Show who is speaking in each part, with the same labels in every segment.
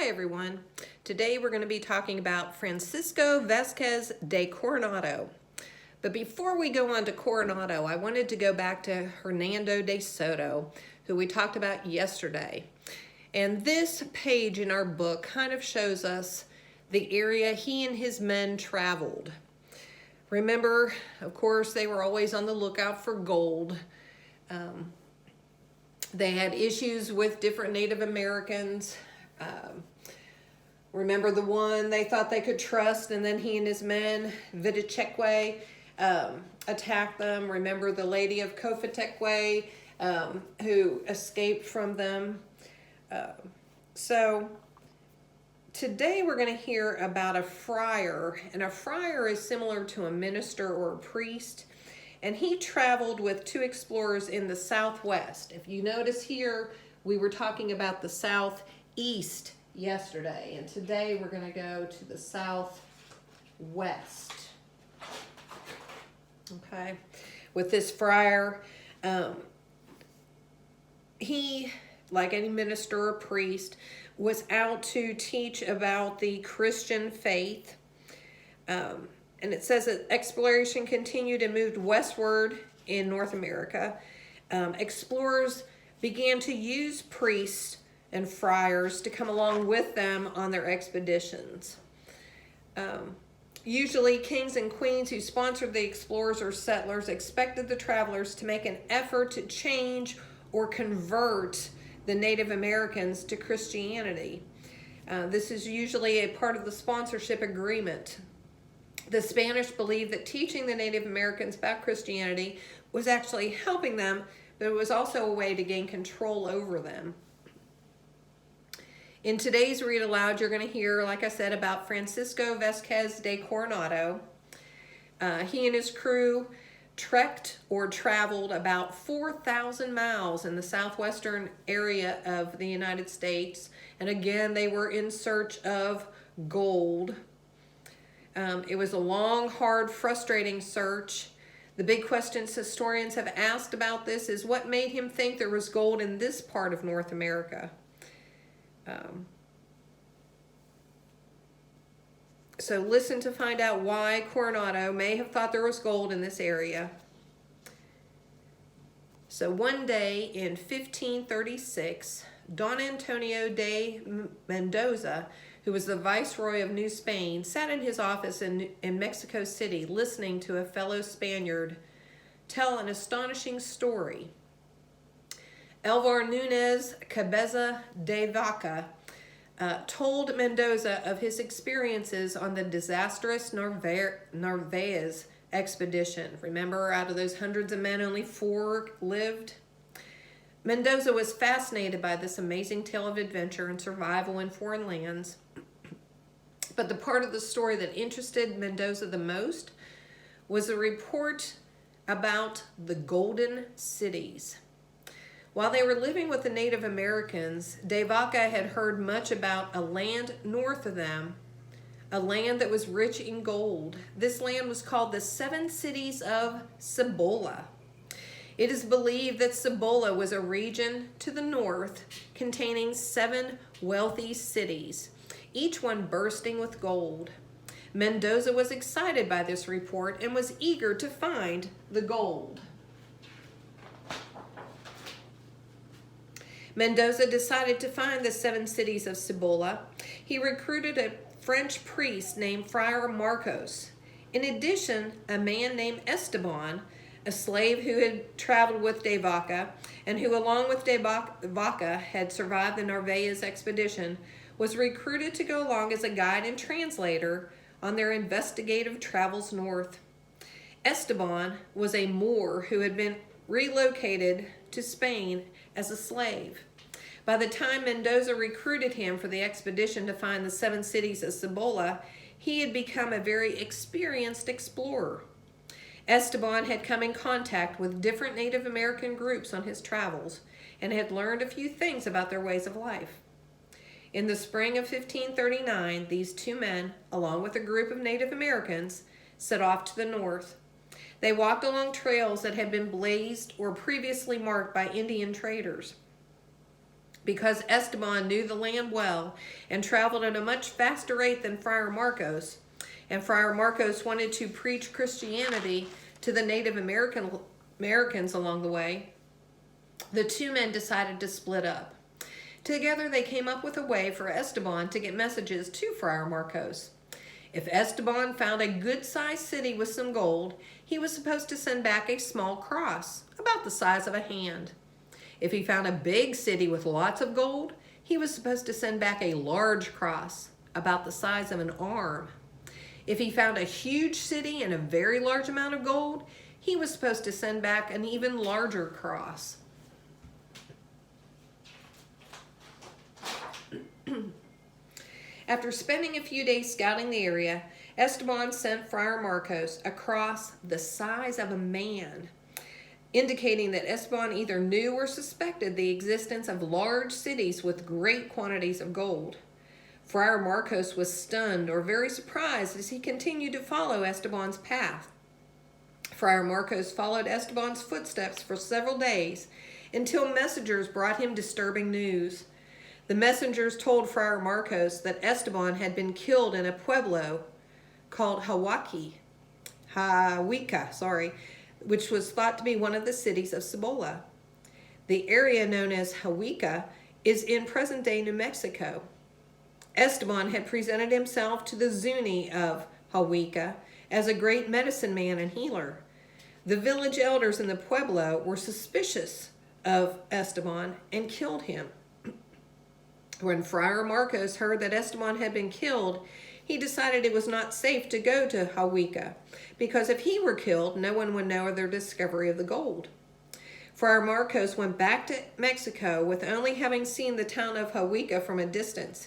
Speaker 1: Hi everyone. Today we're going to be talking about Francisco Vázquez de Coronado. But before we go on to Coronado, I wanted to go back to Hernando de Soto, who we talked about yesterday. And this page in our book kind of shows us the area he and his men traveled. Remember, of course, they were always on the lookout for gold. They had issues with different Native Americans. Remember the one they thought they could trust, and then he and his men, Viticheque, attacked them. Remember the lady of Cofateque, who escaped from them. So today we're going to hear about a friar, and a friar is similar to a minister or a priest. And he traveled with two explorers in the southwest. If you notice here, we were talking about the southeast yesterday, and today we're going to go to the southwest. Okay, with this friar, he, like any minister or priest, was out to teach about the Christian faith. And it says that exploration continued and moved westward in North America. Explorers began to use priests and friars to come along with them on their expeditions. Usually kings and queens who sponsored the explorers or settlers expected the travelers to make an effort to change or convert the Native Americans to Christianity. This is usually a part of the sponsorship agreement. The Spanish believed that teaching the Native Americans about Christianity was actually helping them, but it was also a way to gain control over them. In today's Read Aloud, you're going to hear, like I said, about Francisco Vázquez de Coronado. He and his crew trekked or traveled about 4,000 miles in the southwestern area of the United States. And again, they were in search of gold. It was a long, hard, frustrating search. The big questions historians have asked about this is what made him think there was gold in this part of North America. So listen to find out why Coronado may have thought there was gold in this area. So one day in 1536, Don Antonio de Mendoza, who was the viceroy of New Spain, sat in his office in Mexico City listening to a fellow Spaniard tell an astonishing story. Alvar Núñez Cabeza de Vaca told Mendoza of his experiences on the disastrous Narvaez expedition. Remember, out of those hundreds of men, only 4 lived? Mendoza was fascinated by this amazing tale of adventure and survival in foreign lands. But the part of the story that interested Mendoza the most was a report about the Golden Cities. While they were living with the Native Americans, De Vaca had heard much about a land north of them, a land that was rich in gold. This land was called the 7 Cities of Cibola. It is believed that Cibola was a region to the north containing 7 wealthy cities, each one bursting with gold. Mendoza was excited by this report and was eager to find the gold. Mendoza decided to find the 7 cities of Cibola. He recruited a French priest named Friar Marcos. In addition, a man named Esteban, a slave who had traveled with De Vaca and who, along with De Vaca, had survived the Narvaez expedition, was recruited to go along as a guide and translator on their investigative travels north. Esteban was a Moor who had been relocated to Spain as a slave. By the time Mendoza recruited him for the expedition to find the 7 cities of Cibola, he had become a very experienced explorer. Esteban had come in contact with different Native American groups on his travels and had learned a few things about their ways of life. In the spring of 1539, these 2 men, along with a group of Native Americans, set off to the north. They walked along trails that had been blazed or previously marked by Indian traders. Because Esteban knew the land well and traveled at a much faster rate than Friar Marcos, and Friar Marcos wanted to preach Christianity to the Native Americans along the way, the two men decided to split up. Together they came up with a way for Esteban to get messages to Friar Marcos. If Esteban found a good-sized city with some gold, he was supposed to send back a small cross, about the size of a hand. If he found a big city with lots of gold, he was supposed to send back a large cross, about the size of an arm. If he found a huge city and a very large amount of gold, he was supposed to send back an even larger cross. After spending a few days scouting the area, Esteban sent Friar Marcos a cross the size of a man, indicating that Esteban either knew or suspected the existence of large cities with great quantities of gold. Friar Marcos was stunned or very surprised as he continued to follow Esteban's path. Friar Marcos followed Esteban's footsteps for several days until messengers brought him disturbing news. The messengers told Friar Marcos that Esteban had been killed in a pueblo called Hahuica, which was thought to be one of the cities of Cibola. The area known as Hahuica is in present-day New Mexico. Esteban had presented himself to the Zuni of Hahuica as a great medicine man and healer. The village elders in the pueblo were suspicious of Esteban and killed him. When Friar Marcos heard that Esteban had been killed, he decided it was not safe to go to Hahuica, because if he were killed, no one would know of their discovery of the gold. Friar Marcos went back to Mexico with only having seen the town of Hahuica from a distance.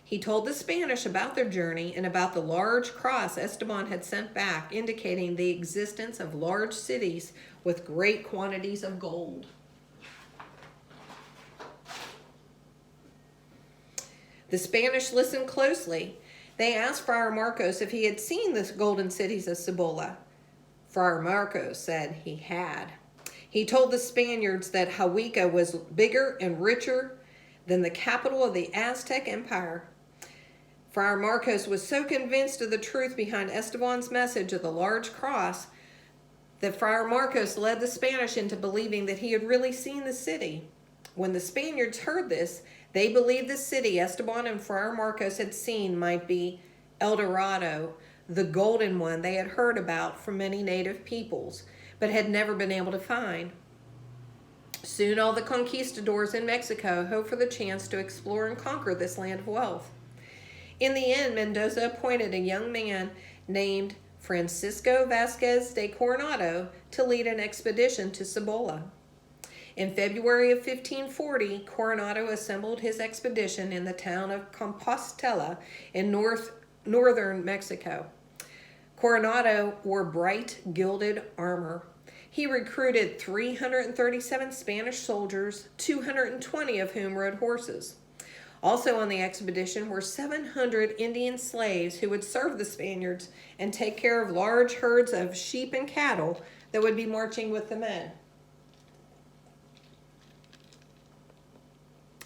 Speaker 1: He told the Spanish about their journey and about the large cross Esteban had sent back, indicating the existence of large cities with great quantities of gold. The Spanish listened closely. They asked Friar Marcos if he had seen the golden cities of Cibola. Friar Marcos said he had. He told the Spaniards that Hahuica was bigger and richer than the capital of the Aztec Empire. Friar Marcos was so convinced of the truth behind Esteban's message of the large cross that Friar Marcos led the Spanish into believing that he had really seen the city. When the Spaniards heard this, they believed the city Esteban and Friar Marcos had seen might be El Dorado, the golden one they had heard about from many native peoples, but had never been able to find. Soon all the conquistadors in Mexico hoped for the chance to explore and conquer this land of wealth. In the end, Mendoza appointed a young man named Francisco Vasquez de Coronado to lead an expedition to Cibola. In February of 1540, Coronado assembled his expedition in the town of Compostela in northern Mexico. Coronado wore bright gilded armor. He recruited 337 Spanish soldiers, 220 of whom rode horses. Also on the expedition were 700 Indian slaves who would serve the Spaniards and take care of large herds of sheep and cattle that would be marching with the men.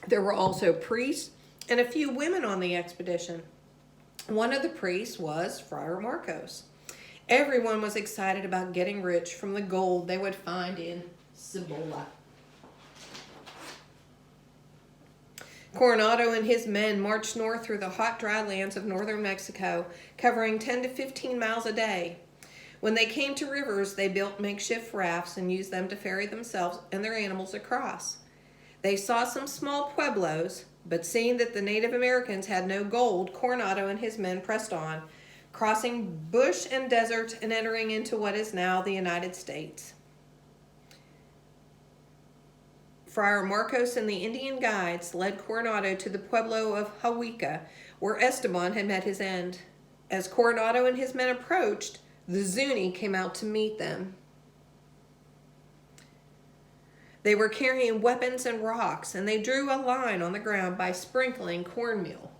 Speaker 1: There were also priests and a few women on the expedition. One of the priests was Friar Marcos. Everyone was excited about getting rich from the gold they would find in Cibola. Coronado and his men marched north through the hot, dry lands of northern Mexico, covering 10 to 15 miles a day. When they came to rivers, they built makeshift rafts and used them to ferry themselves and their animals across. They saw some small pueblos, but seeing that the Native Americans had no gold, Coronado and his men pressed on, crossing bush and desert and entering into what is now the United States. Friar Marcos and the Indian guides led Coronado to the pueblo of Hahuica, where Esteban had met his end. As Coronado and his men approached, the Zuni came out to meet them. They were carrying weapons and rocks, and they drew a line on the ground by sprinkling cornmeal.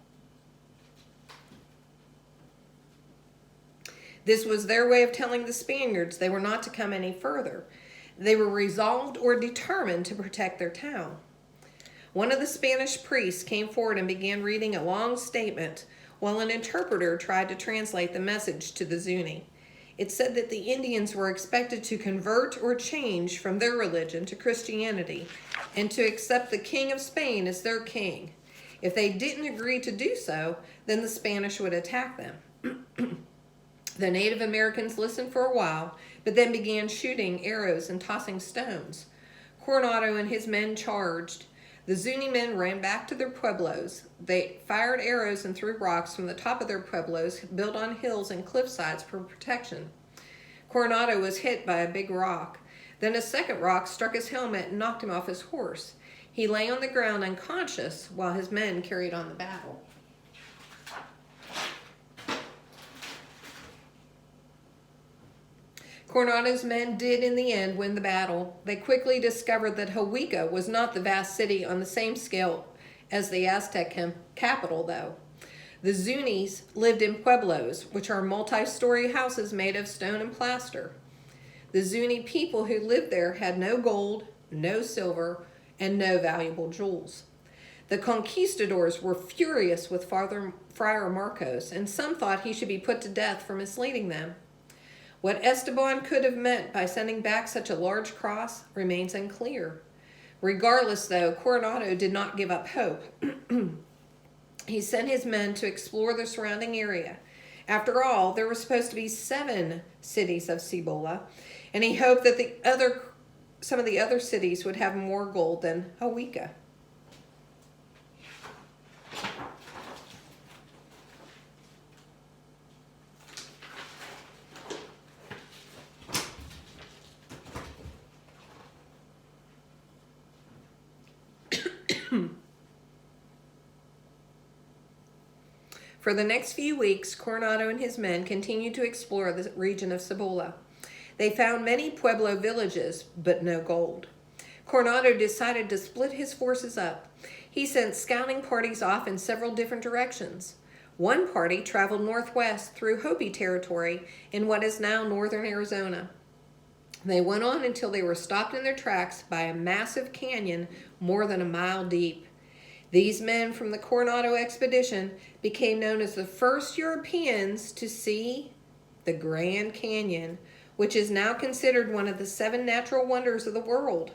Speaker 1: This was their way of telling the Spaniards they were not to come any further. They were resolved or determined to protect their town. One of the Spanish priests came forward and began reading a long statement while an interpreter tried to translate the message to the Zuni. It said that the Indians were expected to convert or change from their religion to Christianity and to accept the King of Spain as their king. If they didn't agree to do so, then the Spanish would attack them. The Native Americans listened for a while, but then began shooting arrows and tossing stones. Coronado and his men charged. The Zuni men ran back to their pueblos. They fired arrows and threw rocks from the top of their pueblos, built on hills and cliffsides for protection. Coronado was hit by a big rock. Then a second rock struck his helmet and knocked him off his horse. He lay on the ground unconscious while his men carried on the battle. Coronado's men did in the end win the battle. They quickly discovered that Huica was not the vast city on the same scale as the Aztec capital, though. The Zunis lived in pueblos, which are multi-story houses made of stone and plaster. The Zuni people who lived there had no gold, no silver, and no valuable jewels. The conquistadors were furious with Friar Marcos, and some thought he should be put to death for misleading them. What Esteban could have meant by sending back such a large cross remains unclear. Regardless, though, Coronado did not give up hope. He sent his men to explore the surrounding area. After all, there were supposed to be 7 cities of Cibola, and he hoped that some of the other cities would have more gold than Huica. For the next few weeks, Coronado and his men continued to explore the region of Cibola. They found many Pueblo villages, but no gold. Coronado decided to split his forces up. He sent scouting parties off in several different directions. One party traveled northwest through Hopi territory in what is now northern Arizona. They went on until they were stopped in their tracks by a massive canyon more than a mile deep. These men from the Coronado expedition became known as the first Europeans to see the Grand Canyon, which is now considered one of the 7 natural wonders of the world.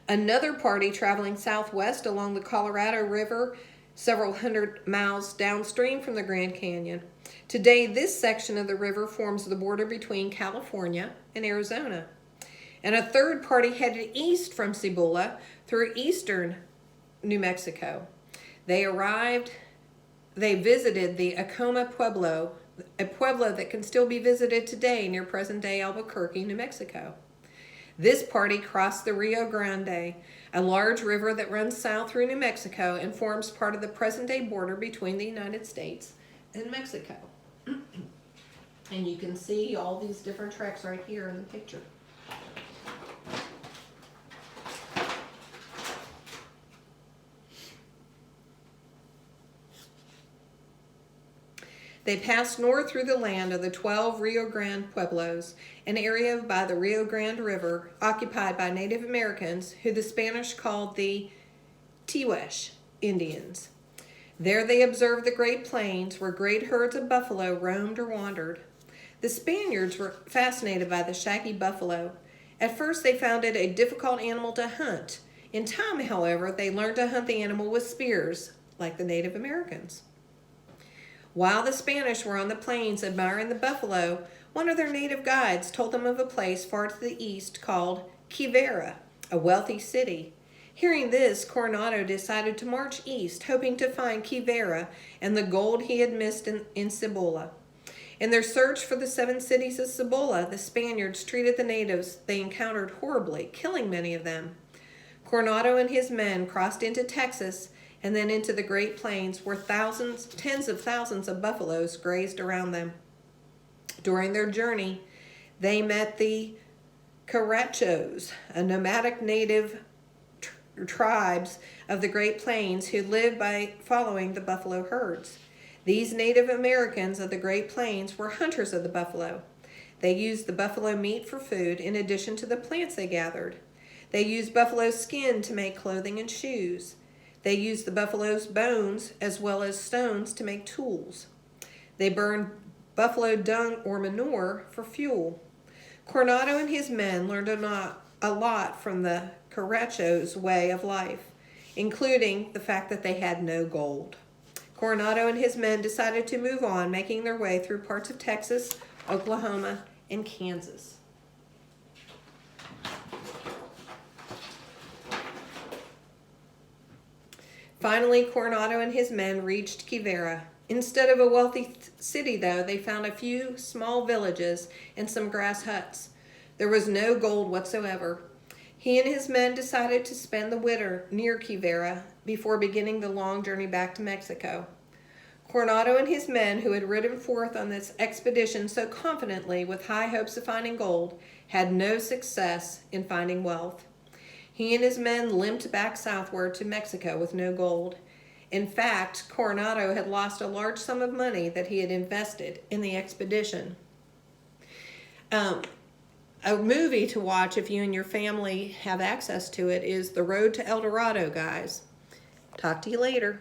Speaker 1: Another party traveling southwest along the Colorado River, several hundred miles downstream from the Grand Canyon. Today, this section of the river forms the border between California and Arizona. And a third party headed east from Cibola through eastern New Mexico. They visited the Acoma Pueblo, a pueblo that can still be visited today near present-day Albuquerque, New Mexico. This party crossed the Rio Grande, a large river that runs south through New Mexico and forms part of the present-day border between the United States and Mexico. And you can see all these different tracks right here in the picture. They passed north through the land of the 12 Rio Grande Pueblos, an area by the Rio Grande River occupied by Native Americans who the Spanish called the Tiwesh Indians. There they observed the Great Plains, where great herds of buffalo roamed or wandered. The Spaniards were fascinated by the shaggy buffalo. At first they found it a difficult animal to hunt. In time, however, they learned to hunt the animal with spears, like the Native Americans. While the Spanish were on the plains admiring the buffalo, one of their native guides told them of a place far to the east called Quivira, a wealthy city. Hearing this, Coronado decided to march east, hoping to find Quivira and the gold he had missed in Cibola. In their search for the 7 cities of Cibola, the Spaniards treated the natives they encountered horribly, killing many of them. Coronado and his men crossed into Texas and then into the Great Plains, where tens of thousands of buffaloes grazed around them. During their journey, they met the Carachos, a nomadic native tribes of the Great Plains who lived by following the buffalo herds. These Native Americans of the Great Plains were hunters of the buffalo. They used the buffalo meat for food in addition to the plants they gathered. They used buffalo skin to make clothing and shoes. They used the buffalo's bones as well as stones to make tools. They burned buffalo dung or manure for fuel. Coronado and his men learned a lot from the Carachos' way of life, including the fact that they had no gold. Coronado and his men decided to move on, making their way through parts of Texas, Oklahoma, and Kansas. Finally, Coronado and his men reached Quivira. Instead of a wealthy city, though, they found a few small villages and some grass huts. There was no gold whatsoever. He and his men decided to spend the winter near Quivira before beginning the long journey back to Mexico. Coronado and his men, who had ridden forth on this expedition so confidently with high hopes of finding gold, had no success in finding wealth. He and his men limped back southward to Mexico with no gold. In fact, Coronado had lost a large sum of money that he had invested in the expedition. A movie to watch if you and your family have access to it is The Road to El Dorado, guys. Talk to you later.